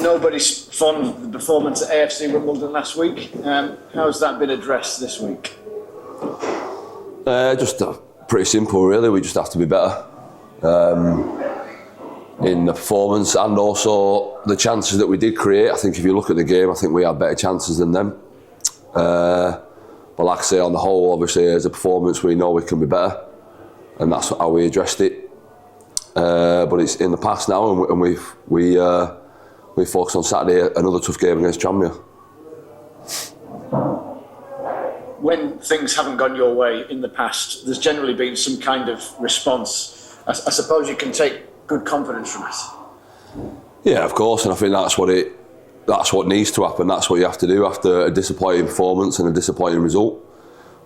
Nobody's fond of the performance at AFC Wimbledon last week. How's that been addressed this week? Just pretty simple, really. We just have to be better in the performance and also the chances that we did create. I think if you look at the game, I think we had better chances than them. But like I say, on the whole, obviously, as a performance, we know we can be better, and that's how we addressed it. But it's in the past now, and we focus on Saturday, another tough game against Tranmere. When things haven't gone your way in the past, there's generally been some kind of response. I suppose you can take good confidence from it. Yeah, of course, and I think that's what needs to happen. That's what you have to do after a disappointing performance and a disappointing result.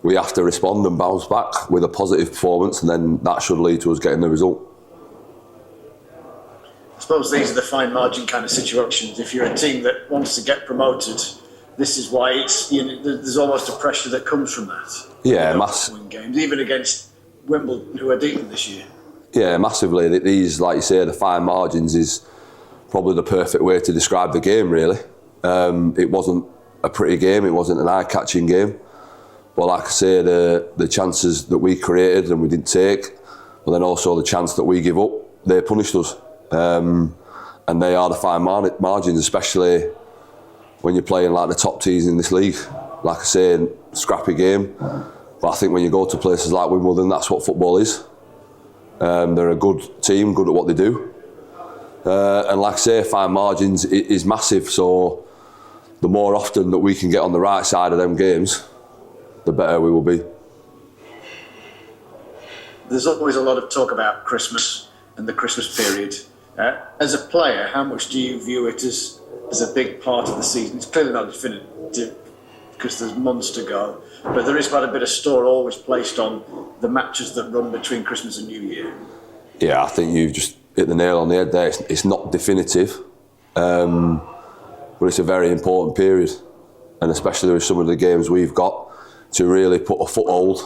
We have to respond and bounce back with a positive performance, and then that should lead to us getting the result. I suppose these are the fine margin kind of situations. If you're a team that wants to get promoted, this is why there's almost a pressure that comes from that. Yeah, win games, even against Wimbledon, who are decent this year. Yeah, massively. These, like you say, the fine margins is probably the perfect way to describe the game, really. It wasn't a pretty game, it wasn't an eye-catching game. But like I say, the chances that we created and we didn't take, but then also the chance that we give up, they punished us. And they are the fine margins, especially when you're playing like the top teams in this league. Like I say, scrappy game. But I think when you go to places like Wimbledon, that's what football is. They're a good team, good at what they do. And like I say, fine margins is massive. So the more often that we can get on the right side of them games, the better we will be. There's always a lot of talk about Christmas and the Christmas period. As a player, how much do you view it as a big part of the season? It's clearly not definitive because there's months to go, but there is quite a bit of store always placed on the matches that run between Christmas and New Year. Yeah, I think you've just hit the nail on the head there. It's not definitive, but it's a very important period, and especially with some of the games we've got, to really put a foothold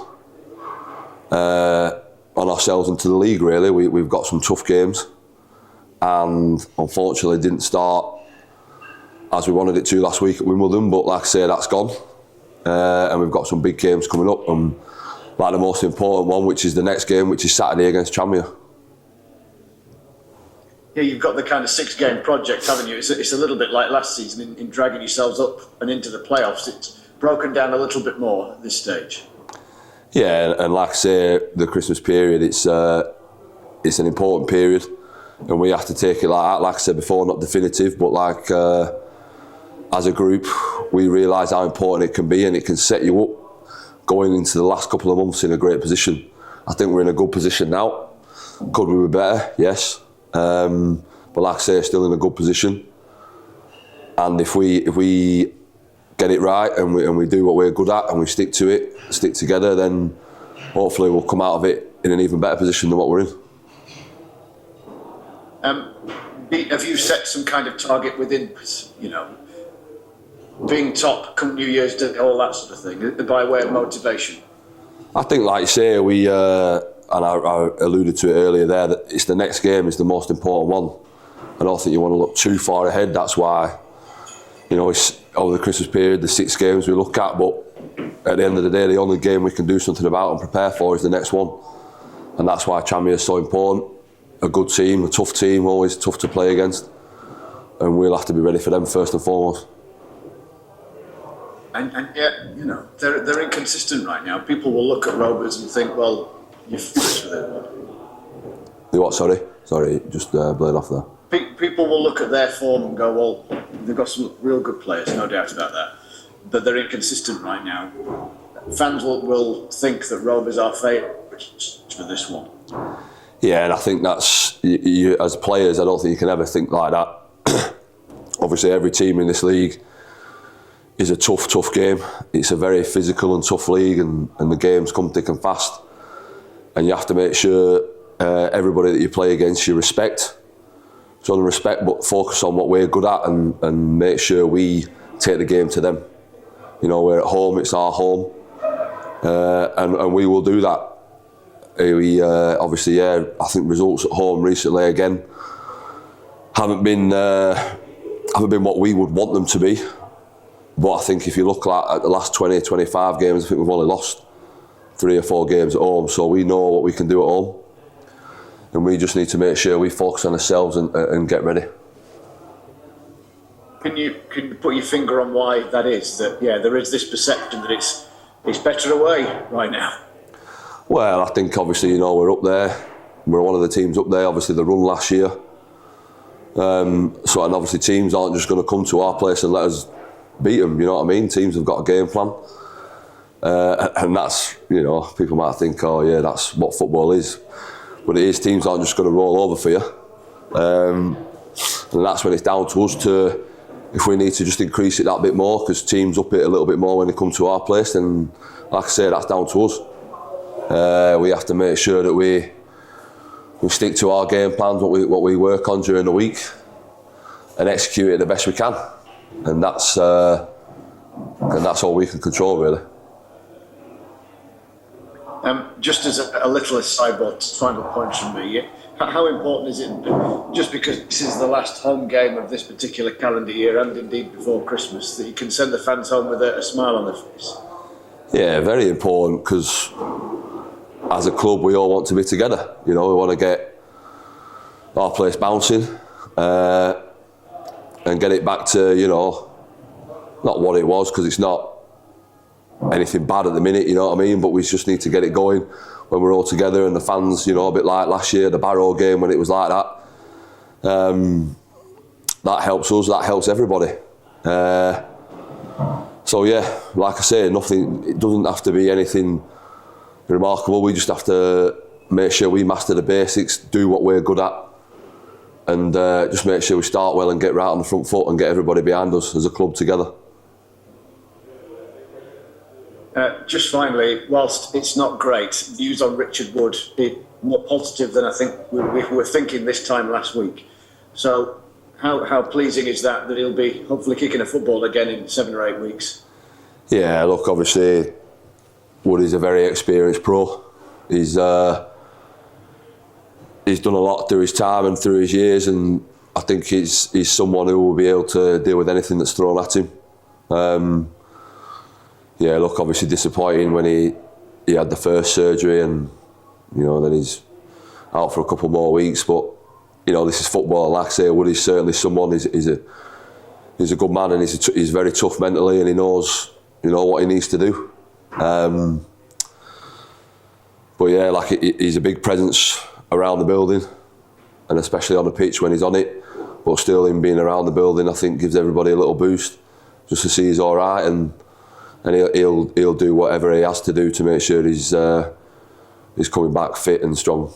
on ourselves into the league. Really, we've got some tough games, and unfortunately didn't start as we wanted it to last week at Wimbledon. But like I say, that's gone, and we've got some big games coming up, and like the most important one, which is the next game, which is Saturday against Tranmere. Yeah, you've got the kind of 6-game project, haven't you? It's a little bit like last season in dragging yourselves up and into the playoffs. It's broken down a little bit more at this stage. Yeah, and like I say, the Christmas period, it's an important period, and we have to take it like that. Like I said before, not definitive, but like as a group, we realise how important it can be, and it can set you up going into the last couple of months in a great position. I think we're in a good position now. Could we be better? Yes. But like I say, still in a good position. And if we get it right and we do what we're good at and we stick to it, stick together, then hopefully we'll come out of it in an even better position than what we're in. Have you set some kind of target within, being top come New Year's Day, all that sort of thing, by way of motivation? I think, like you say, and I alluded to it earlier there, that it's the next game is the most important one. I don't think you want to look too far ahead. That's why, it's over the Christmas period, the 6 games we look at, but at the end of the day, the only game we can do something about and prepare for is the next one. And that's why Tranmere is so important. A good team, a tough team, always tough to play against. And we'll have to be ready for them first and foremost. And yet, they're inconsistent right now. People will look at Rovers and think, well, you're finished with it. The what, sorry? Sorry, just blade off there. People will look at their form and go, well, they've got some real good players, no doubt about that. But they're inconsistent right now. Fans will think that Rovers are favourites for this one. Yeah, and I think that's, as players, I don't think you can ever think like that. Obviously, every team in this league is a tough game. It's a very physical and tough league, and the games come thick and fast. And you have to make sure everybody that you play against you respect. So respect, but focus on what we're good at and make sure we take the game to them. We're at home, it's our home, and we will do that. We obviously, I think results at home recently again haven't been haven't been what we would want them to be. But I think if you look at the last 20, 25 games, I think we've only lost 3 or 4 games at home, so we know what we can do at home. And we just need to make sure we focus on ourselves and get ready. Can you put your finger on why that is? That there is this perception that it's better away right now. Well, I think obviously we're up there. We're one of the teams up there. Obviously the run last year. And obviously teams aren't just going to come to our place and let us beat them. You know what I mean? Teams have got a game plan, and that's people might think, oh yeah, that's what football is. But it is. Teams aren't just going to roll over for you, and that's when it's down to us to. If we need to just increase it that bit more, because teams up it a little bit more when they come to our place, then like I say, that's down to us. We have to make sure that we stick to our game plans, what we work on during the week, and execute it the best we can. And that's all we can control, really. Just as a little aside, final point from me, how important is it, just because this is the last home game of this particular calendar year and indeed before Christmas, that you can send the fans home with a smile on their face? Yeah, very important, because as a club we all want to be together. We want to get our place bouncing and get it back to, not what it was, because it's not anything bad at the minute, you know what I mean, but we just need to get it going when we're all together, and the fans, a bit like last year, the Barrow game when it was like that. That helps us, that helps everybody. So yeah, like I say, it doesn't have to be anything remarkable. We just have to make sure we master the basics, do what we're good at, and just make sure we start well and get right on the front foot and get everybody behind us as a club together. Just finally, whilst it's not great, views on Richard Wood are more positive than I think we were thinking this time last week. So how pleasing is that he'll be hopefully kicking a football again in 7 or 8 weeks? Yeah, look, obviously Wood is a very experienced pro. He's done a lot through his time and through his years, and I think he's someone who will be able to deal with anything that's thrown at him. Yeah, look, obviously disappointing when he had the first surgery, and then he's out for a couple more weeks. But this is football. Like I say, Wood is certainly someone. He's a good man, and he's very tough mentally, and he knows what he needs to do. But yeah, he's a big presence around the building, and especially on the pitch when he's on it. But still, him being around the building, I think, gives everybody a little boost just to see he's all right, and he'll do whatever he has to do to make sure he's coming back fit and strong.